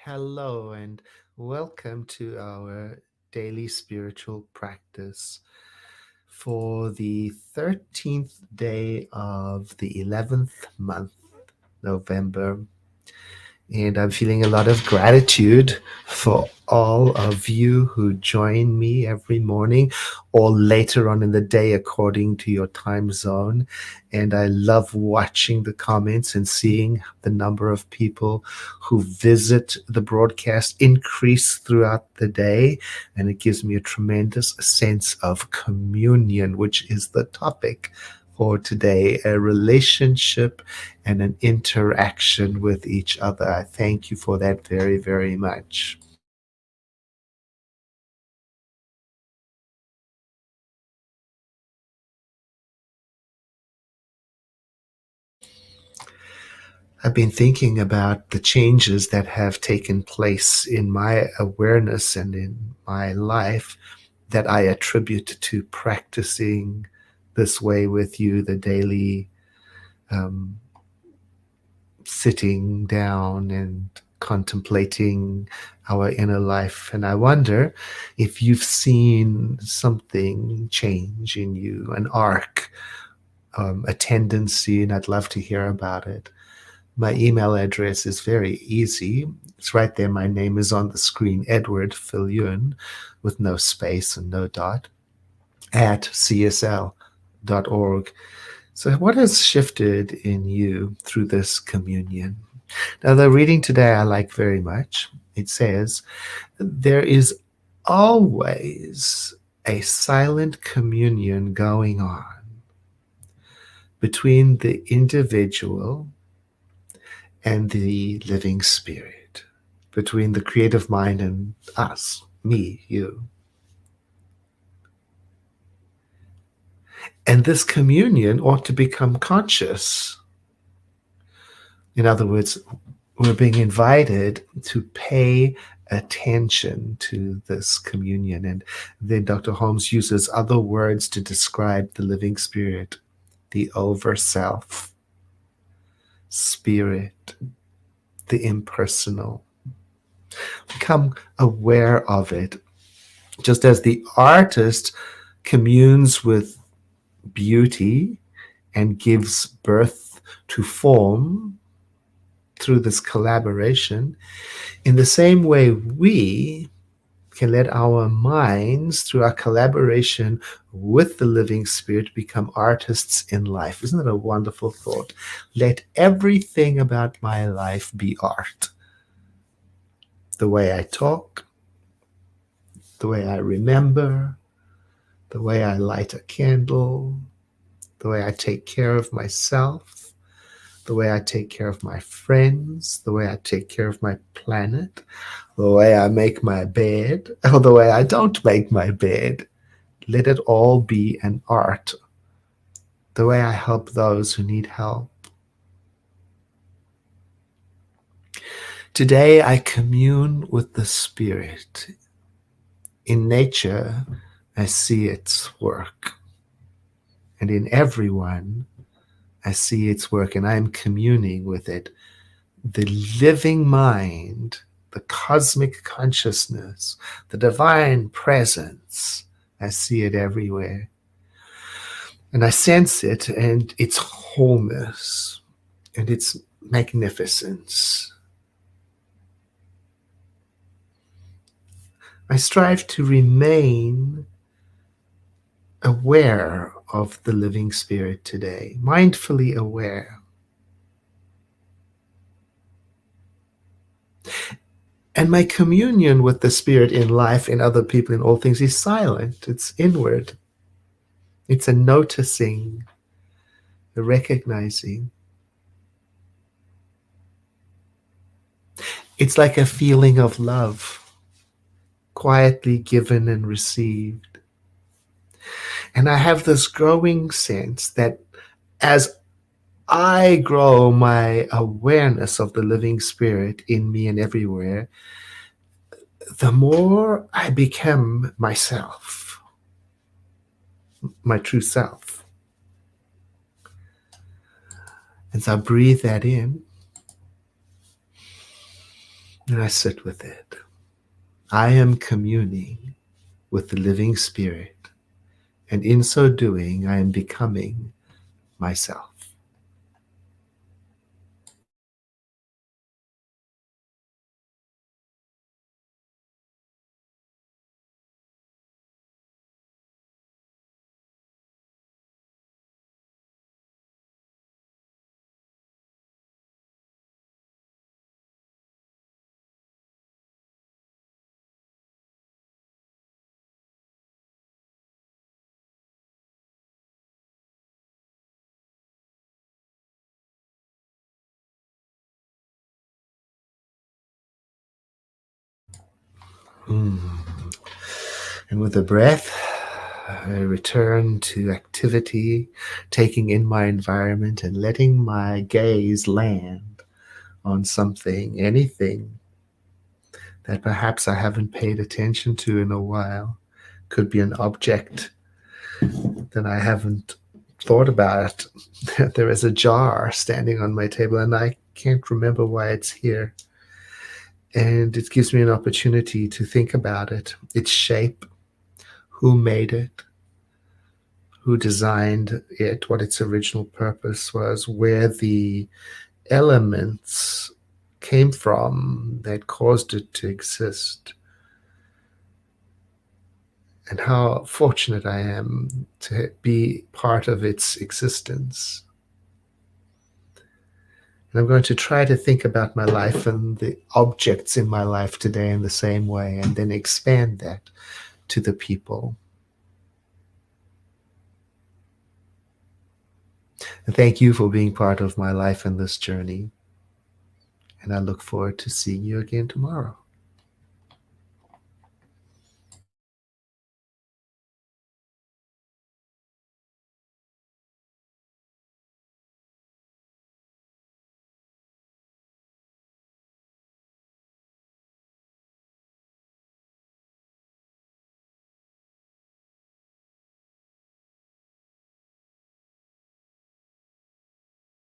Hello, and welcome to our daily spiritual practice for the 13th day of the 11th month, November. And I'm feeling a lot of gratitude for all of you who join me every morning or later on in the day according to your time zone. And I love watching the comments and seeing the number of people who visit the broadcast increase throughout the day. And it gives me a tremendous sense of communion, which is the topic for today, a relationship and an interaction with each other. I thank you for that very, very much. I've been thinking about the changes that have taken place in my awareness and in my life that I attribute to practicing this way with you, the daily um, sitting down and contemplating our inner life. And I wonder if you've seen something change in you, an arc, a tendency, and I'd love to hear about it. My email address is very easy. It's right there. My name is on the screen, Edward Fillion, with no space and no dot, at csl.org. So, what has shifted in you through this communion? Now, the reading today I like very much. It says, there is always a silent communion going on between the individual and the living spirit, between the creative mind and us, me, you. And this communion ought to become conscious. In other words, we're being invited to pay attention to this communion. And then Dr. Holmes uses other words to describe the living spirit, the over self, spirit, the impersonal. Become aware of it. Just as the artist communes with beauty and gives birth to form through this collaboration, in the same way we can let our minds, through our collaboration with the living spirit, become artists in life. Isn't that a wonderful thought? Let everything about my life be art. The way I talk, the way I remember, the way I light a candle, the way I take care of myself, the way I take care of my friends, the way I take care of my planet, the way I make my bed, or the way I don't make my bed. Let it all be an art. The way I help those who need help. Today I commune with the Spirit. In nature, I see its work. And in everyone, I see its work, and I am communing with it. The living mind, the cosmic consciousness, the divine presence, I see it everywhere. And I sense it and its wholeness and its magnificence. I strive to remain aware of the living spirit today, mindfully aware. And my communion with the spirit in life, in other people, in all things is silent. It's inward. It's a noticing, a recognizing. It's like a feeling of love, quietly given and received. And I have this growing sense that as I grow my awareness of the living spirit in me and everywhere, the more I become myself, my true self. And so I breathe that in. And I sit with it. I am communing with the living Spirit, and in so doing, I am becoming myself. Mm. And with the breath, I return to activity, taking in my environment and letting my gaze land on something, anything that perhaps I haven't paid attention to in a while. Could be an object that I haven't thought about. There is a jar standing on my table and I can't remember why it's here. And it gives me an opportunity to think about it, its shape, who made it, who designed it, what its original purpose was, where the elements came from that caused it to exist, and how fortunate I am to be part of its existence. And I'm going to try to think about my life and the objects in my life today in the same way, and then expand that to the people. And thank you for being part of my life in this journey. And I look forward to seeing you again tomorrow.